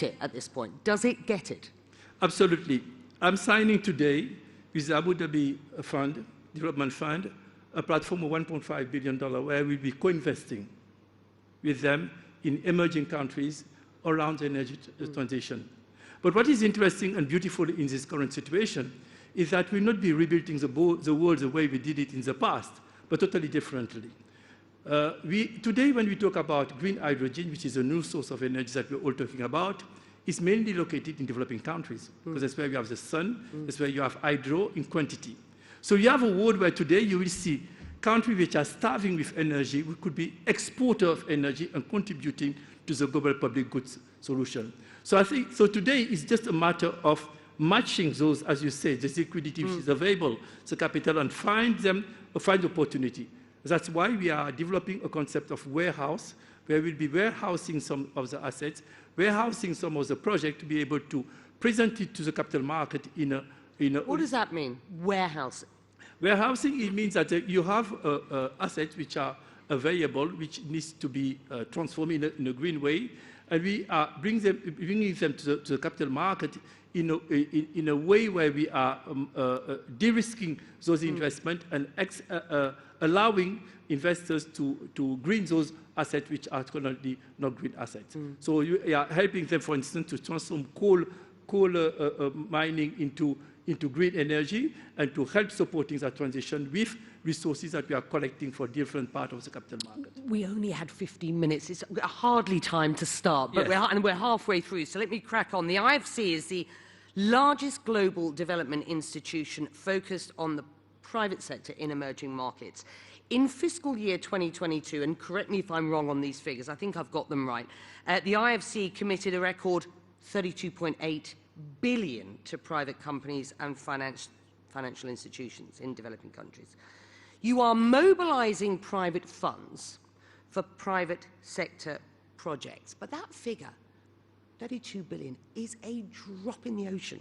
it at this point? Does it get it? Absolutely. I'm signing today with the Abu Dhabi Fund, Development Fund, a platform of $1.5 billion where we'll be co-investing with them in emerging countries around the energy transition. But what is interesting and beautiful in this current situation is that we'll not be rebuilding the world the way we did it in the past, but totally differently. Today, when we talk about green hydrogen, which is a new source of energy that we're all talking about, is mainly located in developing countries, because that's where you have the sun, that's where you have hydro in quantity. So you have a world where today you will see countries which are starving with energy, we could be exporter of energy and contributing to the global public goods solution. So I think, so today it's just a matter of matching those, as you say, the liquidity which is available, the capital, and find opportunity. That's why we are developing a concept of warehouse, where we'll be warehousing some of the assets, warehousing some of the project to be able to present it to the capital market in a... What does that mean, warehousing? Warehousing, it means that you have assets which are available, which needs to be transformed in a green way, and we are bringing them to the capital market in a way where we are de-risking those investments and allowing investors to green those assets which are currently not green assets. So you are helping them, for instance, to transform coal mining into green energy and to help supporting that transition with resources that we are collecting for different parts of the capital market. We only had 15 minutes. It's hardly time to start, but yes. we're halfway through, so let me crack on. The IFC is the largest global development institution focused on the private sector in emerging markets. In fiscal year 2022, and correct me if I'm wrong on these figures, I think I've got them right, the IFC committed a record $32.8 billion to private companies and financial institutions in developing countries. You are mobilizing private funds for private sector projects, but that figure, 32 billion, is a drop in the ocean,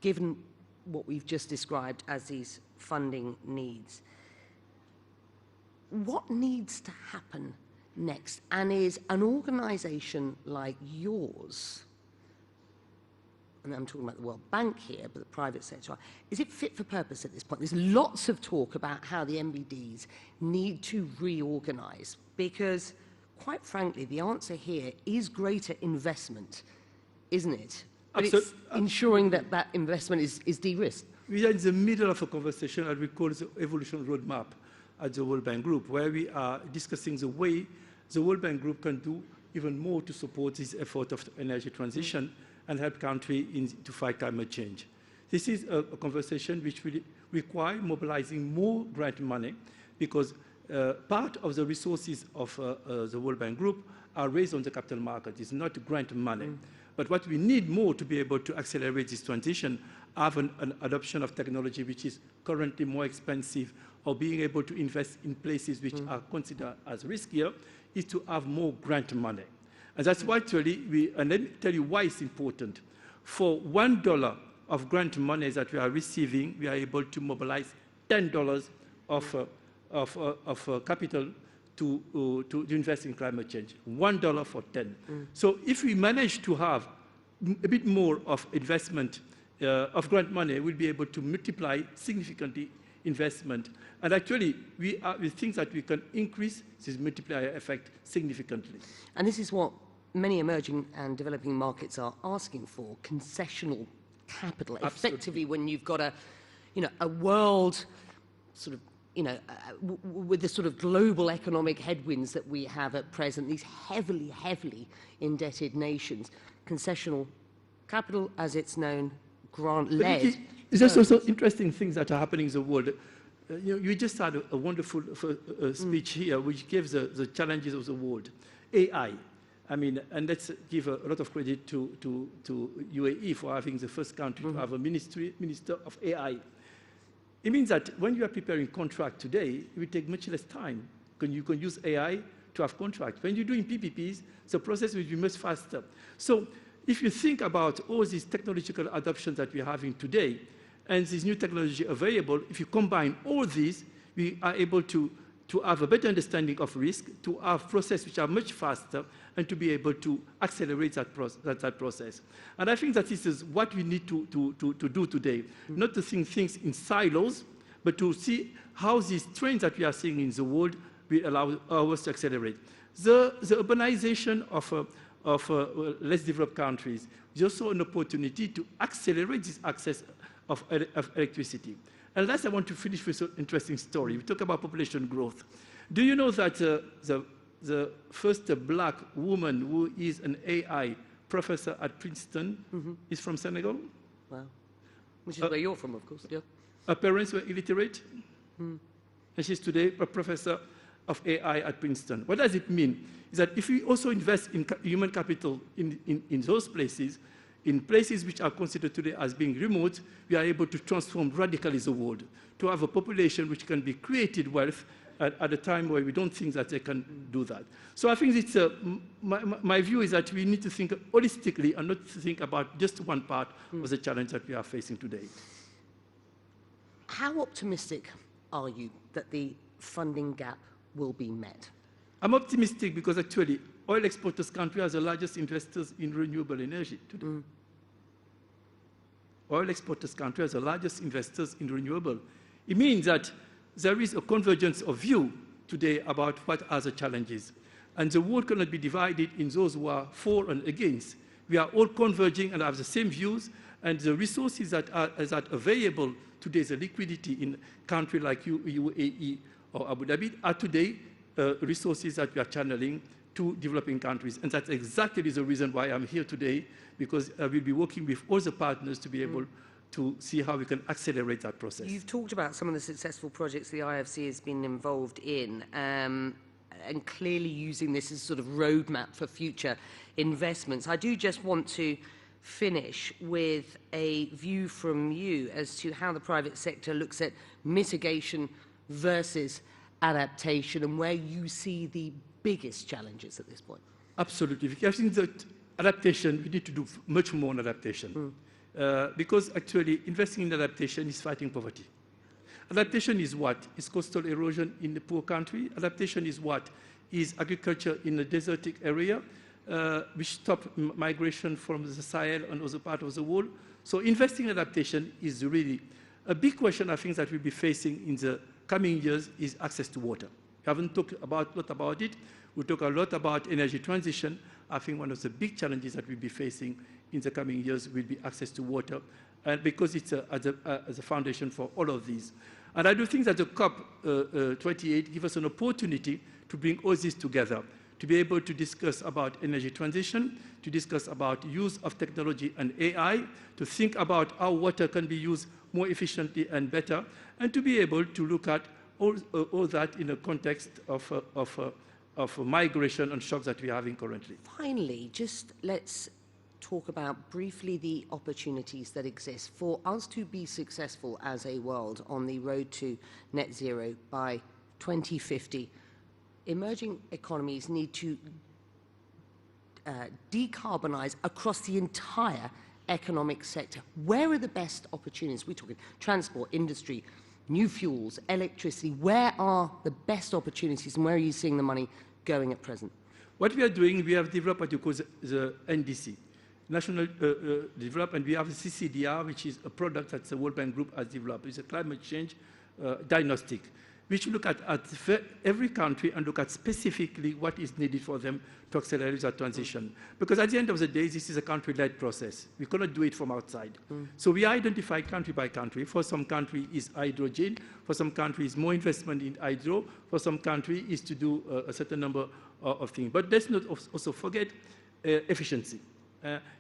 given what we've just described as these funding needs. What needs to happen next? And is an organization like yours, and I'm talking about the World Bank here, but the private sector, is it fit for purpose at this point? There's lots of talk about how the MBDs need to reorganize, because, quite frankly, the answer here is greater investment, isn't it? But it's ensuring that that investment is de-risked. We are in the middle of a conversation that we call the evolution roadmap at the World Bank Group, where we are discussing the way the World Bank Group can do even more to support this effort of energy transition and help countries to fight climate change. This is a conversation which will require mobilizing more grant money, because part of the resources of the World Bank Group are raised on the capital market. It's not grant money. But what we need more to be able to accelerate this transition, have an adoption of technology which is currently more expensive, or being able to invest in places which are considered as riskier, is to have more grant money. And that's why actually, and let me tell you why it's important. For $1 of grant money that we are receiving, we are able to mobilize $10 of capital to invest in climate change. $1 for 10. So if we manage to have a bit more of investment of grant money, we'll be able to multiply significantly investment. And actually, we think that we can increase this multiplier effect significantly. And this is what many emerging and developing markets are asking for, concessional capital. Absolutely. Effectively, when you've got a world sort of, with the sort of global economic headwinds that we have at present, these heavily, heavily indebted nations, concessional capital, as it's known, grant-led. There's also interesting things that are happening in the world. You just had a wonderful speech here, which gives the challenges of the world. AI. I mean, and let's give a lot of credit to UAE for having the first country to have a minister of AI. It means that when you are preparing contract today, it will take much less time. You can use AI to have contract. When you're doing PPPs, the process will be much faster. So if you think about all these technological adoptions that we're having today, and this new technology available, if you combine all these, we are able to to have a better understanding of risk, to have processes which are much faster, and to be able to accelerate that process. And I think that this is what we need to do today, not to think things in silos, but to see how these trends that we are seeing in the world will allow us to accelerate. The urbanization of less developed countries is also an opportunity to accelerate this access of electricity. And last, I want to finish with an interesting story. We talk about population growth. Do you know that the first black woman who is an AI professor at Princeton is from Senegal? Wow. Which is where you're from, of course. Yeah. Her parents were illiterate, and she's today a professor of AI at Princeton. What does it mean? Is that if we also invest in human capital in those places, in places which are considered today as being remote, we are able to transform radically the world, to have a population which can be created wealth at a time where we don't think that they can do that. So I think it's, my view is that we need to think holistically and not to think about just one part of the challenge that we are facing today. How optimistic are you that the funding gap will be met? I'm optimistic because actually oil exporters countries are the largest investors in renewable energy today. Oil exporters countries are the largest investors in renewable. It means that there is a convergence of view today about what are the challenges. And the world cannot be divided in those who are for and against. We are all converging and have the same views, and the resources that are available today, the liquidity in a country like UAE or Abu Dhabi, are today resources that we are channeling to developing countries. And that's exactly the reason why I'm here today, because I will be working with all the partners to be able to see how we can accelerate that process. You've talked about some of the successful projects the IFC has been involved in, and clearly using this as sort of roadmap for future investments. I do just want to finish with a view from you as to how the private sector looks at mitigation versus adaptation and where you see the biggest challenges at this point. Absolutely. I think that adaptation, we need to do much more on adaptation. Because actually investing in adaptation is fighting poverty. Adaptation is what? Is coastal erosion in the poor country. Adaptation is what? Is agriculture in a desertic area, which stop migration from the Sahel and other parts of the world. So investing in adaptation is really a big question, I think, that we'll be facing in the coming years is access to water. We haven't talked a lot about it. We talk a lot about energy transition. I think one of the big challenges that we'll be facing in the coming years will be access to water, and because it's as a foundation for all of these. And I do think that the COP28 gives us an opportunity to bring all this together, to be able to discuss about energy transition, to discuss about use of technology and AI, to think about how water can be used more efficiently and better, and to be able to look at all that in a context of migration and shocks that we are having currently. Finally, just let's talk about briefly the opportunities that exist for us to be successful as a world on the road to net zero by 2050. Emerging economies need to decarbonize across the entire economic sector. Where are the best opportunities? We're talking transport, industry, new fuels, electricity. Where are the best opportunities and where are you seeing the money going at present? What we are doing, we have developed what you call the NDC, National Development. We have the CCDR, which is a product that the World Bank Group has developed. It's a climate change diagnostic, which look at every country and look at specifically what is needed for them to accelerate that transition. Because at the end of the day, this is a country-led process. We cannot do it from outside. So we identify country by country. For some country is hydrogen. For some countries, more investment in hydro. For some country is to do a certain number of things. But let's not also forget efficiency.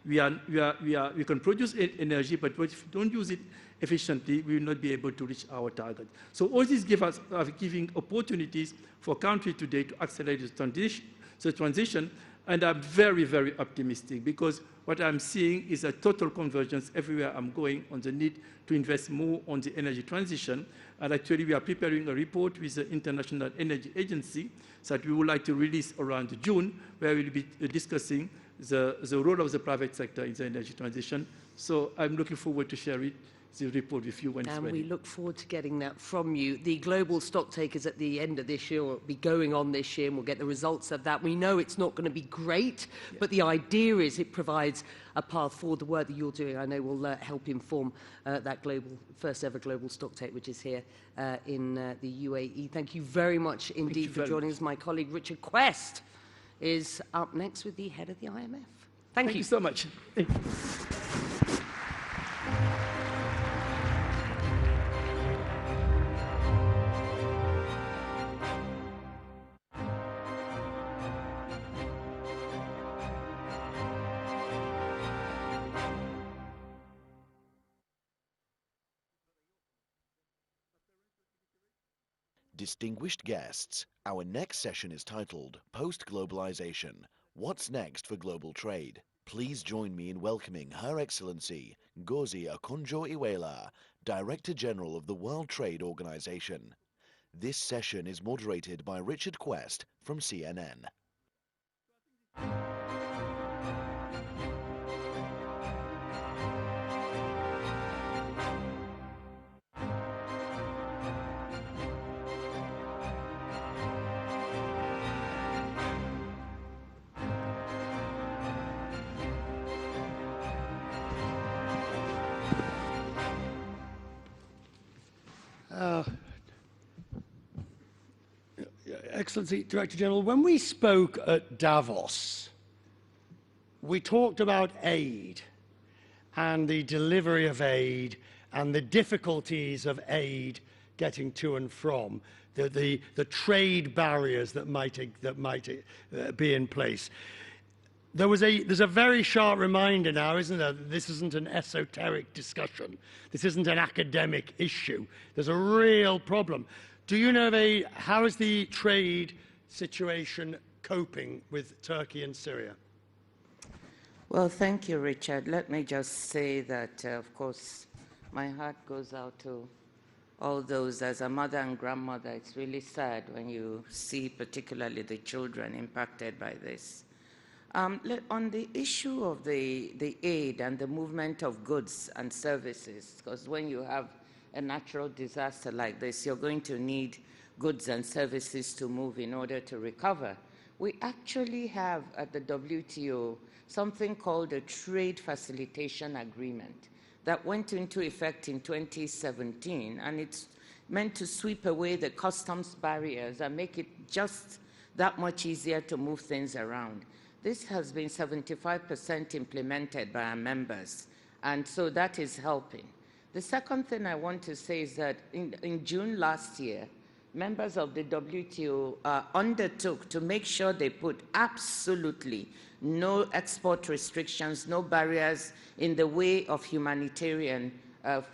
We can produce energy, but if we don't use it efficiently, we will not be able to reach our target. So all this are giving opportunities for countries today to accelerate the transition, and I'm very, very optimistic because what I'm seeing is a total convergence everywhere I'm going on the need to invest more on the energy transition. And actually, we are preparing a report with the International Energy Agency that we would like to release around June, where we'll be discussing the role of the private sector in the energy transition. So I'm looking forward to sharing the report with you when it's And ready. we look forward to getting that from you. The global stock takers at the end of this year will be going on this year, and we'll get the results of that. We know it's not going to be great, but the idea is it provides a path forward. The work that you're doing, I know, will help inform that first ever global stock take, which is here in the UAE. Thank you very much indeed for joining us. My colleague Richard Quest is up next with the head of the IMF. Thank you so much. Distinguished guests, our next session is titled Post-Globalization, What's Next for Global Trade? Please join me in welcoming Her Excellency Ngozi Okonjo-Iweala, Director General of the World Trade Organization. This session is moderated by Richard Quest from CNN. Excellency Director General, when we spoke at Davos, we talked about aid and the delivery of aid and the difficulties of aid getting to and from, the trade barriers that might be in place. There's a very sharp reminder now, isn't there, that this isn't an esoteric discussion. This isn't an academic issue. There's a real problem. Do you know how is the trade situation coping with Turkey and Syria? Well, thank you, Richard. Let me just say that, of course, my heart goes out to all those. As a mother and grandmother, it's really sad when you see particularly the children impacted by this. On the issue of the aid and the movement of goods and services, because when you have a natural disaster like this, you're going to need goods and services to move in order to recover. We actually have at the WTO something called a Trade Facilitation Agreement that went into effect in 2017, and it's meant to sweep away the customs barriers and make it just that much easier to move things around. This has been 75% implemented by our members, and so that is helping. The second thing I want to say is that in June last year, members of the WTO undertook to make sure they put absolutely no export restrictions, no barriers in the way of humanitarian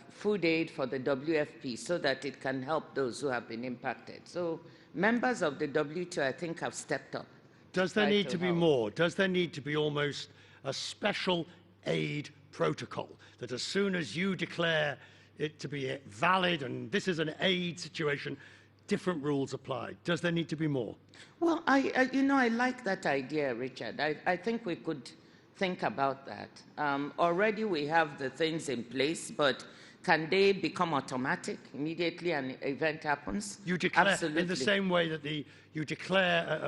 food aid for the WFP so that it can help those who have been impacted. So members of the WTO, I think, have stepped up. Does there need to be more? Does there need to be almost a special aid protocol that as soon as you declare it to be valid and this is an aid situation, different rules apply? Does there need to be more? Well, I like that idea, Richard. I think we could think about that. Already we have the things in place, but can they become automatic immediately an event happens? You declare Absolutely. in the same way that you declare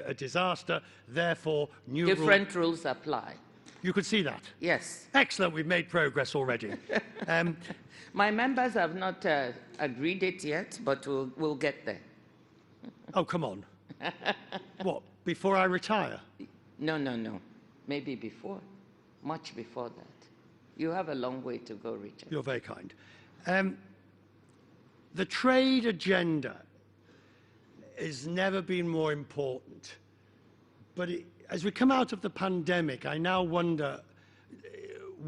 a disaster, therefore new different rules apply. You could see that? Yes. Excellent, we've made progress already. My members have not agreed it yet, but we'll get there. Oh, come on. What, before I retire? No. Maybe before, much before that. You have a long way to go, Richard. You're very kind. The trade agenda has never been more important. But as we come out of the pandemic, I now wonder,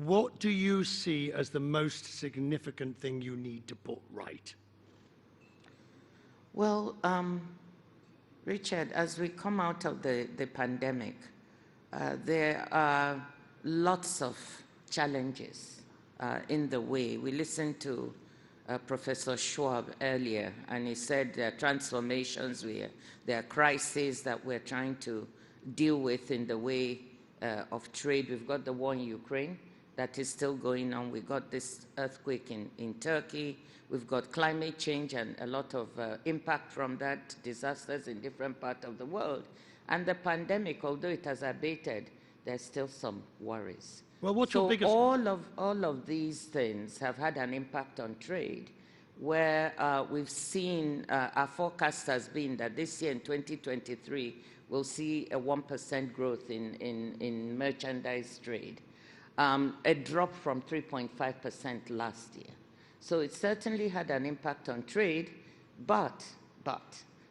what do you see as the most significant thing you need to put right? Well, Richard, as we come out of the pandemic, there are lots of challenges in the way. We listened to Professor Schwab earlier, and he said there are transformations, there are crises that we're trying to deal with in the way of trade. We've got the war in Ukraine that is still going on. We've got this earthquake in Turkey. We've got climate change and a lot of impact from that, disasters in different parts of the world. And the pandemic, although it has abated, there's still some worries. Well, what's so your biggest... all of these things have had an impact on trade, where we've seen our forecast has been that this year in 2023, we'll see a 1% growth in merchandise trade, a drop from 3.5% last year. So it certainly had an impact on trade, but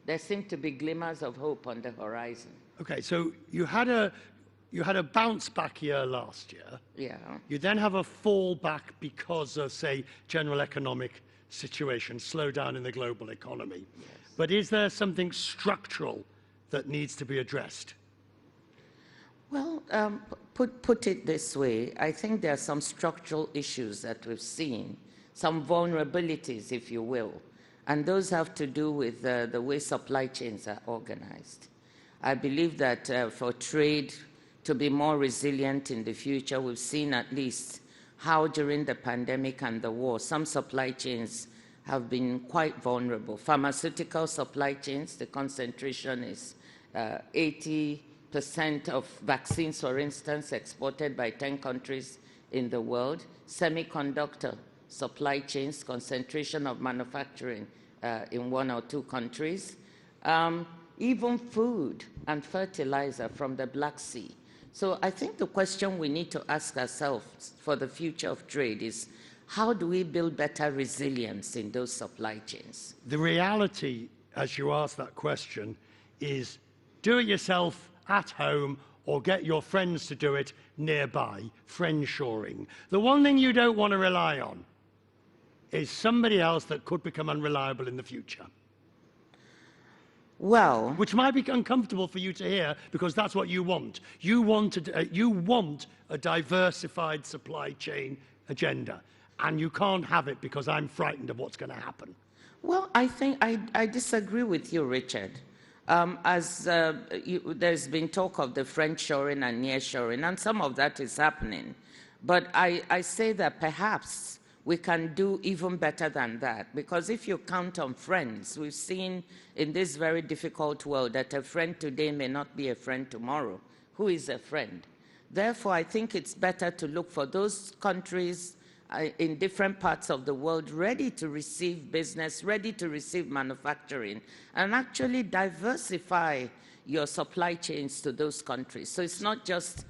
there seem to be glimmers of hope on the horizon. Okay, so you had a bounce back year last year. Yeah. You then have a fall back because of, say, general economic situation, slowdown in the global economy. Yes. But is there something structural that needs to be addressed? Well, put it this way, I think there are some structural issues that we've seen, some vulnerabilities, if you will, and those have to do with the way supply chains are organized. I believe that for trade to be more resilient in the future, we've seen at least how during the pandemic and the war, some supply chains have been quite vulnerable. Pharmaceutical supply chains, the concentration is 80% of vaccines, for instance, exported by 10 countries in the world. Semiconductor supply chains, concentration of manufacturing in 1 or 2 countries. Even food and fertilizer from the Black Sea. So I think the question we need to ask ourselves for the future of trade is, how do we build better resilience in those supply chains? The reality, as you ask that question, is do it yourself at home or get your friends to do it nearby, friendshoring. The one thing you don't want to rely on is somebody else that could become unreliable in the future. Well, which might be uncomfortable for you to hear, because that's what you want. You want a diversified supply chain agenda, and you can't have it because I'm frightened of what's going to happen. Well, I think I disagree with you, Richard. There's been talk of the friendshoring and nearshoring, and some of that is happening. But I say that perhaps we can do even better than that, because if you count on friends, we've seen in this very difficult world that a friend today may not be a friend tomorrow. Who is a friend? Therefore, I think it's better to look for those countries in different parts of the world ready to receive business, ready to receive manufacturing, and actually diversify your supply chains to those countries. So it's not just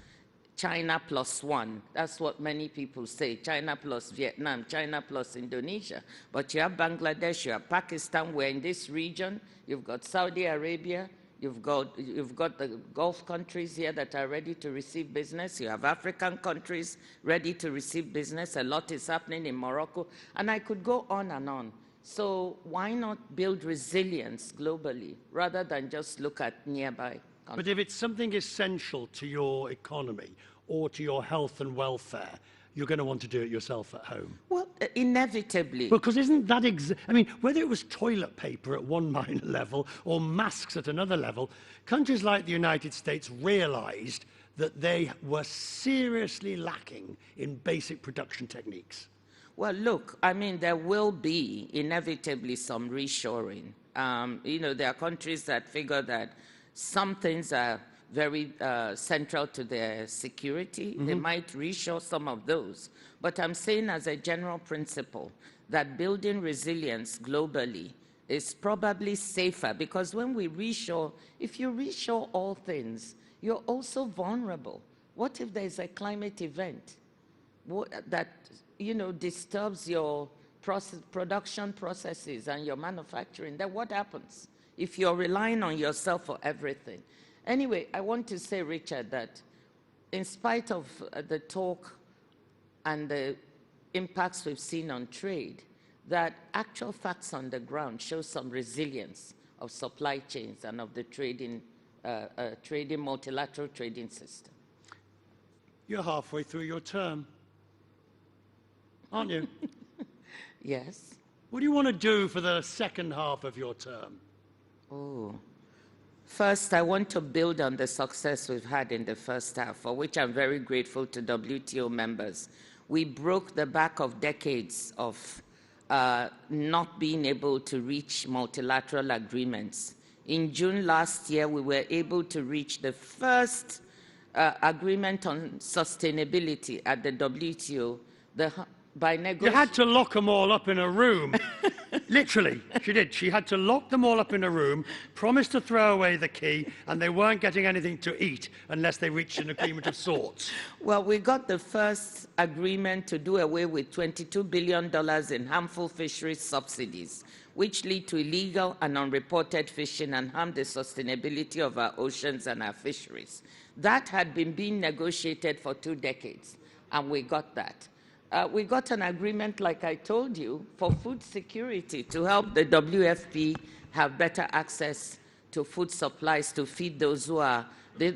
China plus one. That's what many people say, China plus Vietnam, China plus Indonesia. But you have Bangladesh, you have Pakistan, we're in this region, you've got Saudi Arabia, you've got the Gulf countries here that are ready to receive business, you have African countries ready to receive business, a lot is happening in Morocco, and I could go on and on. So why not build resilience globally, rather than just look at nearby? But if it's something essential to your economy or to your health and welfare, you're going to want to do it yourself at home. Well, inevitably. Because isn't that I mean, whether it was toilet paper at one minor level or masks at another level, countries like the United States realized that they were seriously lacking in basic production techniques. Well, look, I mean, there will be inevitably some reshoring. You know, there are countries that figure that some things are very central to their security. They might reshore some of those. But I'm saying as a general principle that building resilience globally is probably safer, because when we reshore, if you reshore all things, you're also vulnerable. What if there's a climate event that, you know, disturbs your production processes and your manufacturing? Then what happens if you're relying on yourself for everything? Anyway, I want to say, Richard, that in spite of the talk and the impacts we've seen on trade, that actual facts on the ground show some resilience of supply chains and of the trading multilateral trading system. You're halfway through your term, aren't you? Yes. What do you want to do for the second half of your term? Oh, First, I want to build on the success we've had in the first half, for which I'm very grateful to WTO members. We broke the back of decades of not being able to reach multilateral agreements. In June last year, we were able to reach the first agreement on sustainability at the WTO. You had to lock them all up in a room. Literally, she did. She had to lock them all up in a room, promise to throw away the key, and they weren't getting anything to eat unless they reached an agreement of sorts. Well, we got the first agreement to do away with $22 billion in harmful fisheries subsidies, which lead to illegal and unreported fishing and harm the sustainability of our oceans and our fisheries. That had been being negotiated for 2 decades, and we got that. We got an agreement, like I told you, for food security to help the WFP have better access to food supplies to feed those who are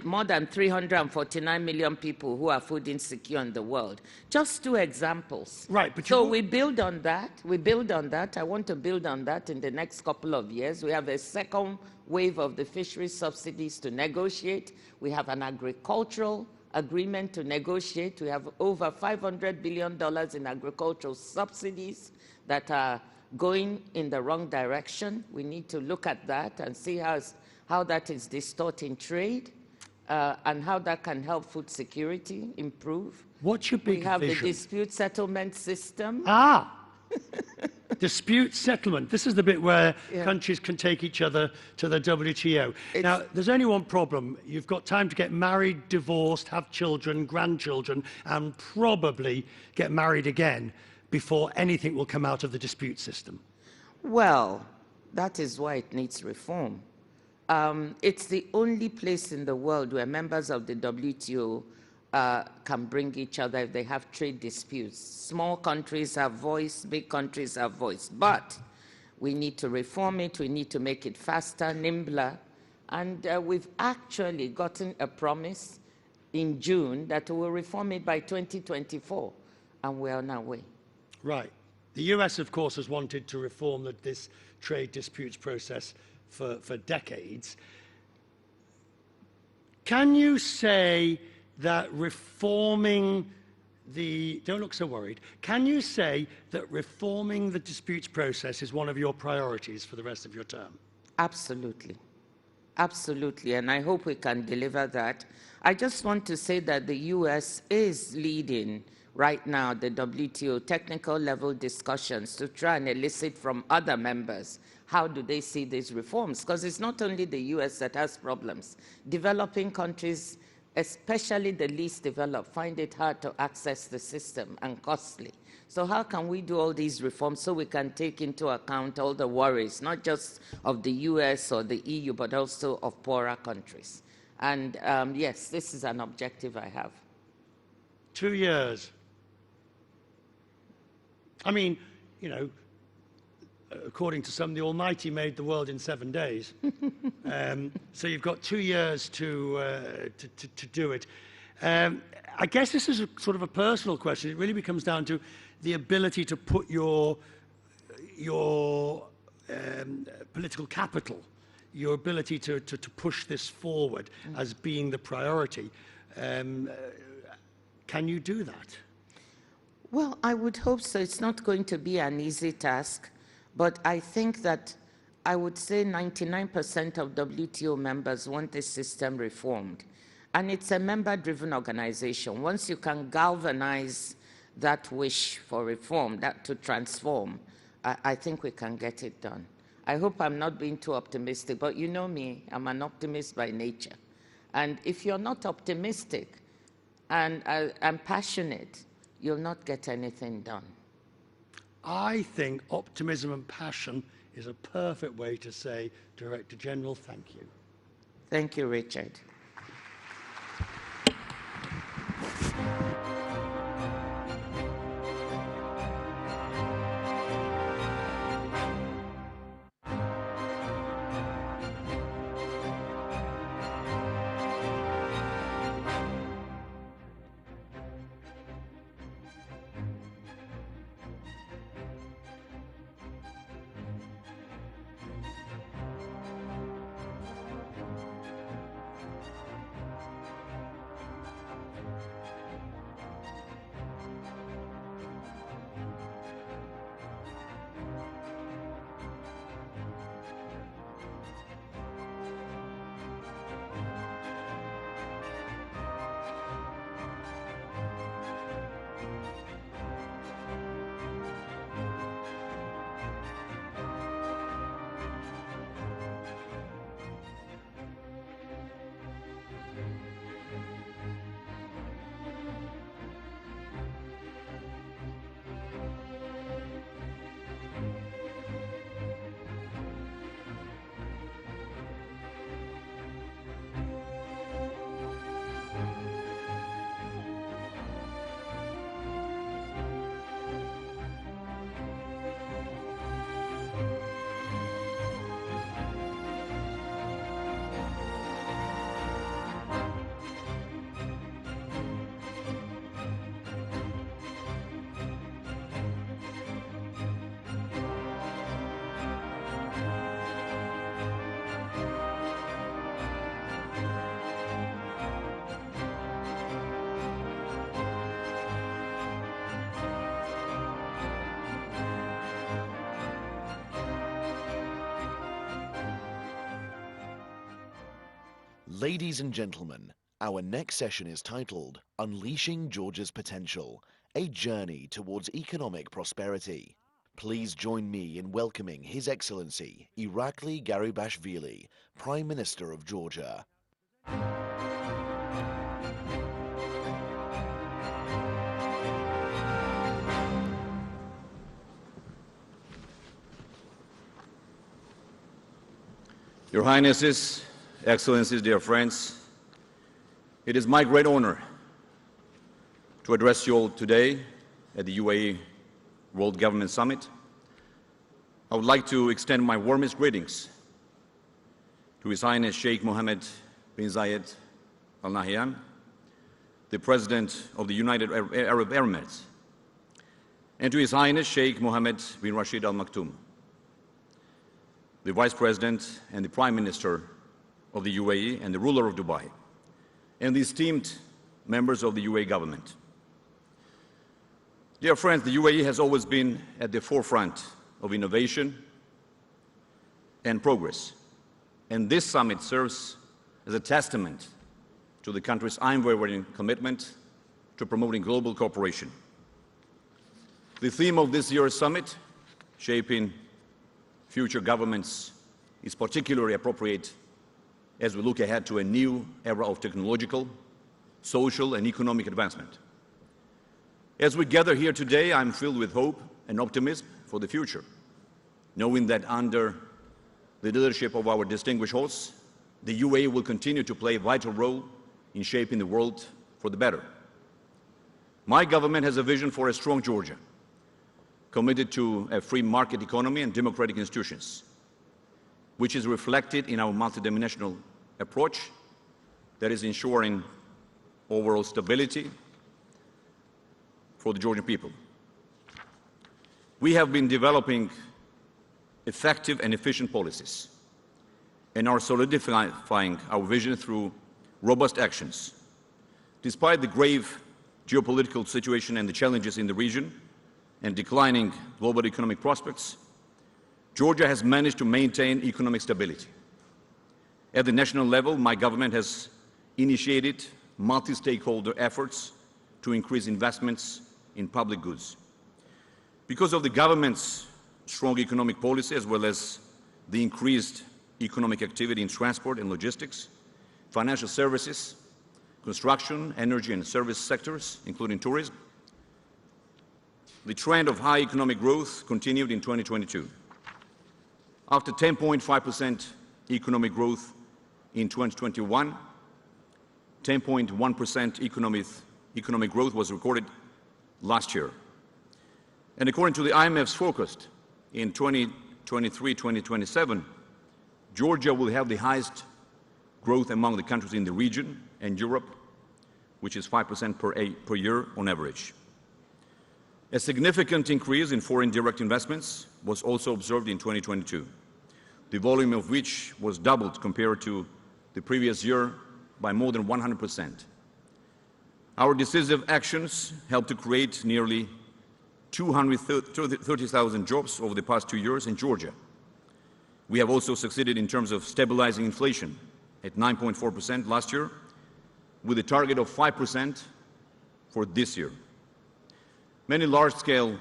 more than 349 million people who are food insecure in the world. Just 2 examples. Right, but so we build on that. We build on that. I want to build on that in the next couple of years. We have a second wave of the fisheries subsidies to negotiate. We have an agricultural agreement to negotiate. We have over $500 billion in agricultural subsidies that are going in the wrong direction. We need to look at that and see how that is distorting trade and how that can help food security improve. What's your big We have vision? the dispute settlement system. Dispute settlement. This is the bit where countries can take each other to the WTO. Now, there's only one problem. You've got time to get married, divorced, have children, grandchildren, and probably get married again before anything will come out of the dispute system. Well, that is why it needs reform. It's the only place in the world where members of the WTO can bring each other if they have trade disputes. Small countries have voice, big countries have voice. But we need to reform it, we need to make it faster, nimbler, and we've actually gotten a promise in June that we will reform it by 2024, and we're on our way. Right. The US, of course, has wanted to reform this trade disputes process for decades. Can you say that reforming don't look so worried, can you say that reforming the disputes process is one of your priorities for the rest of your term? Absolutely. Absolutely, and I hope we can deliver that. I just want to say that the US is leading right now the WTO technical level discussions to try and elicit from other members how do they see these reforms, because it's not only the US that has problems. Developing countries, especially the least developed, find it hard to access the system and costly. So how can we do all these reforms so we can take into account all the worries, not just of the US or the EU, but also of poorer countries? And yes, this is an objective I have. 2 years. I mean, you know, according to some, the Almighty made the world in 7 days. So you've got 2 years to do it. I guess this is a sort of a personal question. It really becomes down to the ability to put your political capital, your ability to push this forward as being the priority. Can you do that? Well, I would hope so. It's not going to be an easy task, but I think that I would say 99% of WTO members want this system reformed. And it's a member-driven organization. Once you can galvanize that wish for reform, that to transform, I think we can get it done. I hope I'm not being too optimistic, but you know me, I'm an optimist by nature. And if you're not optimistic and passionate, you'll not get anything done. I think optimism and passion is a perfect way to say, Director General, thank you. Thank you, Richard. Ladies and gentlemen, our next session is titled Unleashing Georgia's Potential, a Journey Towards Economic Prosperity. Please join me in welcoming His Excellency Irakli Garibashvili, Prime Minister of Georgia. Your Highnesses, Excellencies, dear friends, it is my great honor to address you all today at the UAE World Government Summit. I would like to extend my warmest greetings to His Highness Sheikh Mohammed bin Zayed Al Nahyan, the President of the United Arab Emirates, and to His Highness Sheikh Mohammed bin Rashid Al Maktoum, the Vice President and the Prime Minister of the UAE and the ruler of Dubai, and the esteemed members of the UAE government. Dear friends, the UAE has always been at the forefront of innovation and progress, and this summit serves as a testament to the country's unwavering commitment to promoting global cooperation. The theme of this year's summit, Shaping Future Governments, is particularly appropriate as we look ahead to a new era of technological, social, and economic advancement. As we gather here today, I'm filled with hope and optimism for the future, knowing that under the leadership of our distinguished hosts, the UAE will continue to play a vital role in shaping the world for the better. My government has a vision for a strong Georgia, committed to a free market economy and democratic institutions, which is reflected in our multidimensional approach that is ensuring overall stability for the Georgian people. We have been developing effective and efficient policies and are solidifying our vision through robust actions. Despite the grave geopolitical situation and the challenges in the region and declining global economic prospects, Georgia has managed to maintain economic stability. At the national level, my government has initiated multi-stakeholder efforts to increase investments in public goods. Because of the government's strong economic policy as well as the increased economic activity in transport and logistics, financial services, construction, energy and service sectors, including tourism, the trend of high economic growth continued in 2022. After 10.5% economic growth in 2021, 10.1% economic growth was recorded last year. And according to the IMF's forecast, in 2023-2027, Georgia will have the highest growth among the countries in the region and Europe, which is 5% per year on average. A significant increase in foreign direct investments was also observed in 2022, the volume of which was doubled compared to the previous year by more than 100%. Our decisive actions helped to create nearly 230,000 jobs over the past 2 years in Georgia. We have also succeeded in terms of stabilizing inflation at 9.4% last year, with a target of 5% for this year. Many large-scale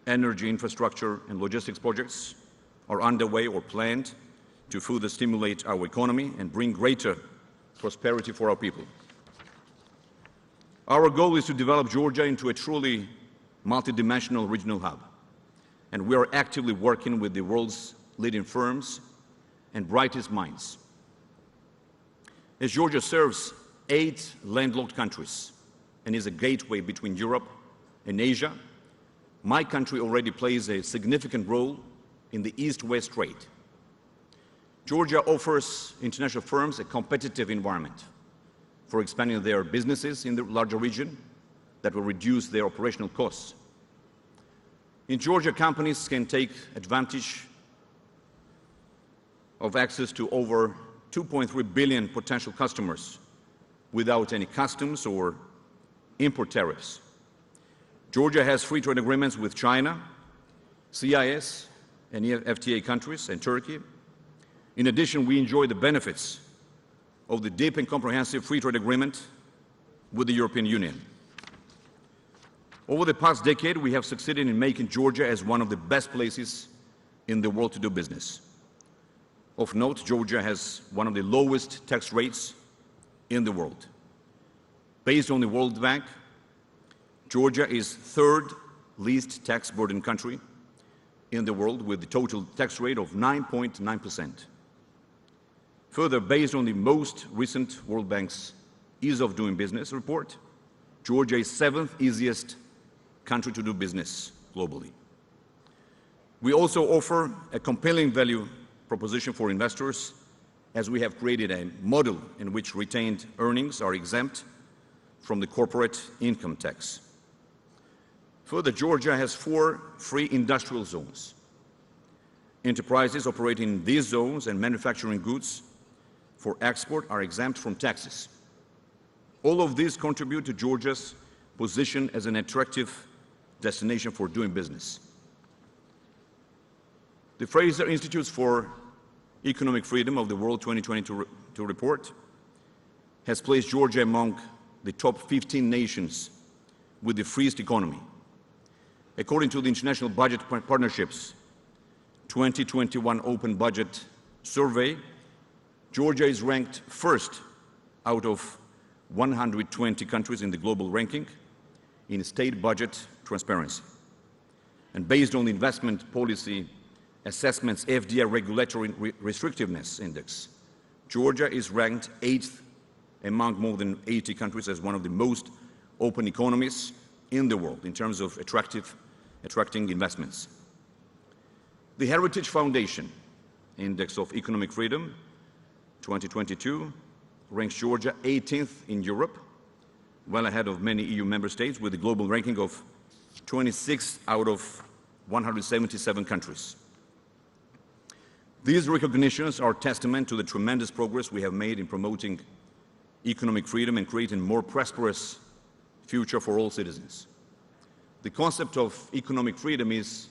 energy infrastructure and logistics projects are underway or planned to further stimulate our economy and bring greater prosperity for our people. Our goal is to develop Georgia into a truly multidimensional regional hub, and we are actively working with the world's leading firms and brightest minds. As Georgia serves 8 landlocked countries and is a gateway between Europe and Asia, my country already plays a significant role in the East-West trade. Georgia offers international firms a competitive environment for expanding their businesses in the larger region that will reduce their operational costs. In Georgia, companies can take advantage of access to over 2.3 billion potential customers without any customs or import tariffs. Georgia has free trade agreements with China, CIS, and FTA countries, and Turkey. In addition, we enjoy the benefits of the deep and comprehensive free trade agreement with the European Union. Over the past decade, we have succeeded in making Georgia as one of the best places in the world to do business. Of note, Georgia has one of the lowest tax rates in the world. Based on the World Bank, Georgia is third least tax burden country in the world with a total tax rate of 9.9%. Further, based on the most recent World Bank's Ease of Doing Business report, Georgia is seventh easiest country to do business globally. We also offer a compelling value proposition for investors as we have created a model in which retained earnings are exempt from the corporate income tax. Further, Georgia has 4 free industrial zones. Enterprises operating in these zones and manufacturing goods for export are exempt from taxes. All of these contribute to Georgia's position as an attractive destination for doing business. The Fraser Institute for Economic Freedom of the World 2022 report has placed Georgia among the top 15 nations with the freest economy. According to the International Budget Partnership's 2021 Open Budget Survey, Georgia is ranked first out of 120 countries in the global ranking in state budget transparency. And based on the Investment Policy Assessment's FDI Regulatory Restrictiveness Index, Georgia is ranked 8th among more than 80 countries as one of the most open economies in the world in terms of attracting investments. The Heritage Foundation Index of Economic Freedom 2022 ranks Georgia 18th in Europe, well ahead of many EU member states, with a global ranking of 26 out of 177 countries. These recognitions are testament to the tremendous progress we have made in promoting economic freedom and creating a more prosperous future for all citizens. The concept of economic freedom is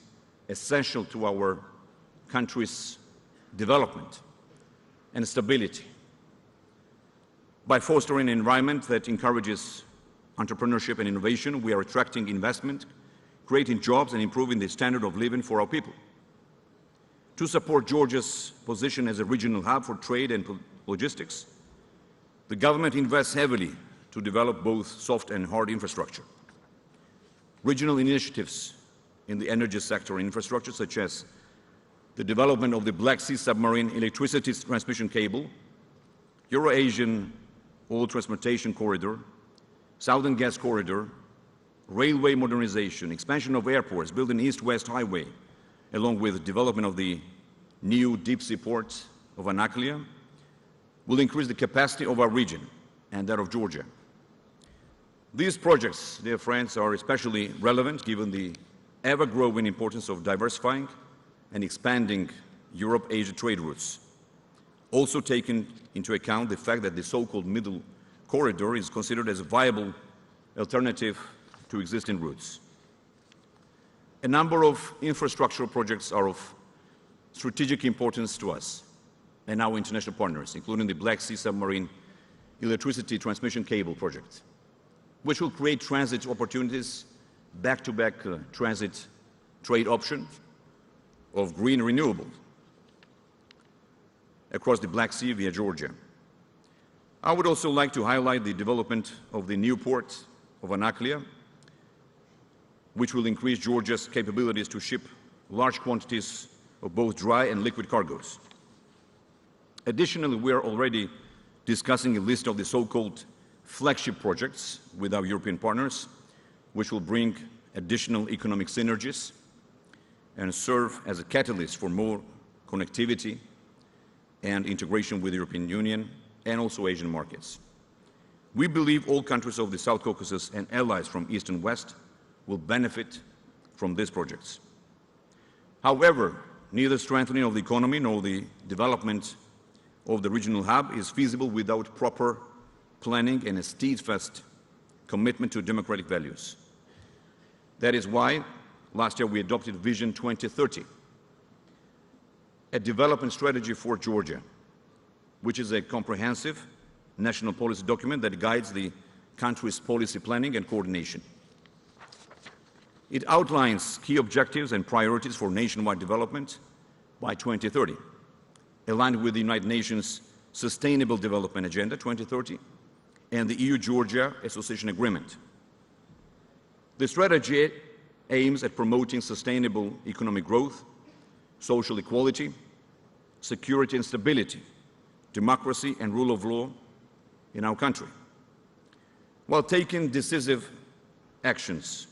essential to our country's development and stability. By fostering an environment that encourages entrepreneurship and innovation, we are attracting investment, creating jobs, and improving the standard of living for our people. To support Georgia's position as a regional hub for trade and logistics, the government invests heavily to develop both soft and hard infrastructure. Regional initiatives in the energy sector and infrastructure, such as the development of the Black Sea submarine electricity transmission cable, Euro-Asian oil transportation corridor, Southern Gas Corridor, railway modernization, expansion of airports, building East-West Highway, along with development of the new deep-sea port of Anaklia, will increase the capacity of our region and that of Georgia. These projects, dear friends, are especially relevant given the ever-growing importance of diversifying and expanding Europe-Asia trade routes. Also taking into account the fact that the so-called Middle Corridor is considered as a viable alternative to existing routes. A number of infrastructural projects are of strategic importance to us and our international partners, including the Black Sea submarine electricity transmission cable project, which will create transit opportunities, back-to-back transit trade options of green renewable across the Black Sea via Georgia. I would also like to highlight the development of the new port of Anaklia, which will increase Georgia's capabilities to ship large quantities of both dry and liquid cargoes. Additionally, we are already discussing a list of the so-called flagship projects with our European partners, which will bring additional economic synergies and serve as a catalyst for more connectivity and integration with the European Union and also Asian markets. We believe all countries of the South Caucasus and allies from East and West will benefit from these projects. However, neither strengthening of the economy nor the development of the regional hub is feasible without proper planning and a steadfast commitment to democratic values. That is why last year we adopted Vision 2030, a development strategy for Georgia, which is a comprehensive national policy document that guides the country's policy planning and coordination. It outlines key objectives and priorities for nationwide development by 2030, aligned with the United Nations Sustainable Development Agenda 2030 and the EU-Georgia Association Agreement. The strategy aims at promoting sustainable economic growth, social equality, security and stability, democracy and rule of law in our country, while taking decisive actions.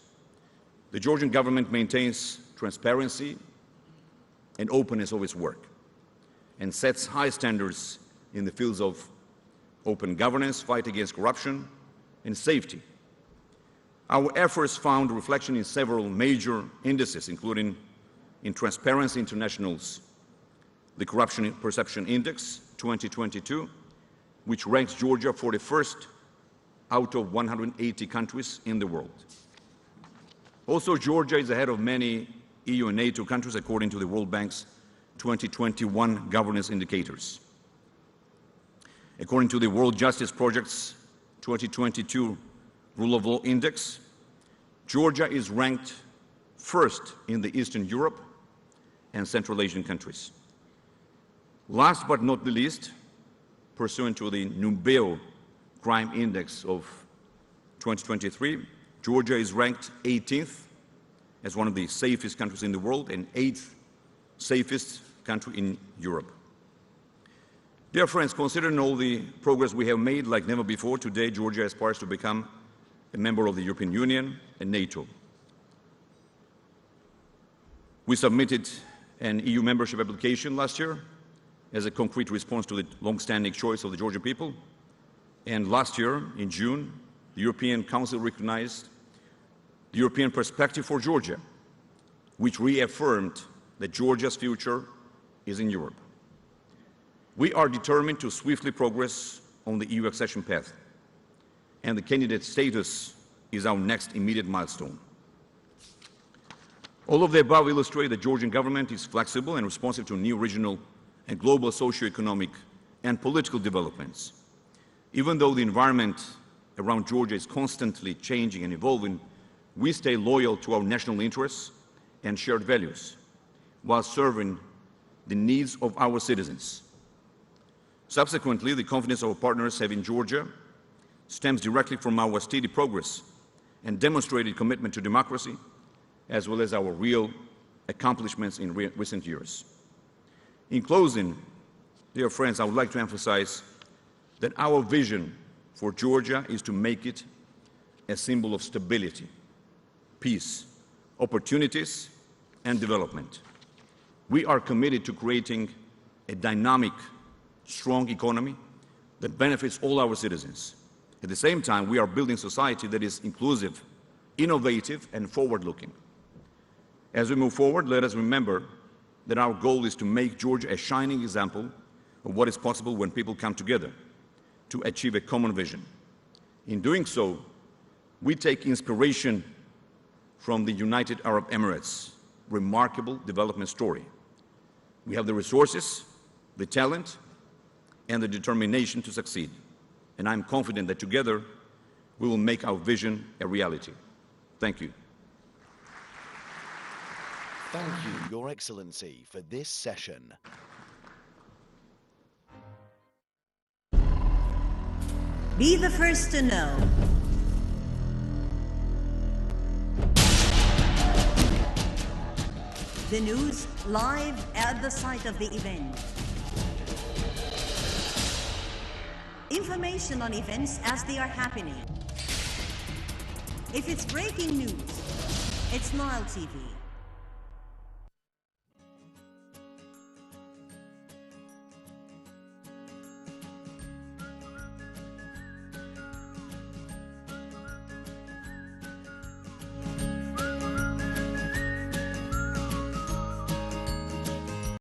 The Georgian government maintains transparency and openness of its work and sets high standards in the fields of open governance, fight against corruption, and safety. Our efforts found reflection in several major indices, including in Transparency International's the Corruption Perception Index 2022, which ranks Georgia 41st out of 180 countries in the world. Also, Georgia is ahead of many EU and NATO countries according to the World Bank's 2021 governance indicators. According to the World Justice Project's 2022 Rule of Law Index, Georgia is ranked first in the Eastern Europe and Central Asian countries. Last but not the least, pursuant to the Numbeo Crime Index of 2023, Georgia is ranked 18th as one of the safest countries in the world and 8th safest country in Europe. Dear friends, considering all the progress we have made like never before, today Georgia aspires to become a member of the European Union and NATO. We submitted an EU membership application last year as a concrete response to the long-standing choice of the Georgian people. And last year, in June, the European Council recognized the European perspective for Georgia, which reaffirmed that Georgia's future is in Europe. We are determined to swiftly progress on the EU accession path, and the candidate status is our next immediate milestone. All of the above illustrate that the Georgian government is flexible and responsive to new regional and global socio-economic and political developments. Even though the environment around Georgia is constantly changing and evolving, we stay loyal to our national interests and shared values while serving the needs of our citizens. Subsequently, the confidence our partners have in Georgia stems directly from our steady progress and demonstrated commitment to democracy, as well as our real accomplishments in recent years. In closing, dear friends, I would like to emphasize that our vision for Georgia is to make it a symbol of stability, peace, opportunities, and development. We are committed to creating a dynamic, strong economy that benefits all our citizens. At the same time, we are building a society that is inclusive, innovative, and forward-looking. As we move forward, let us remember that our goal is to make Georgia a shining example of what is possible when people come together to achieve a common vision. In doing so, we take inspiration from the United Arab Emirates' remarkable development story. We have the resources, the talent, and the determination to succeed. And I'm confident that together we will make our vision a reality. Thank you. Thank you, Your Excellency, for this session. Be the first to know. The news live at the site of the event. Information on events as they are happening. If it's breaking news, it's Nile TV.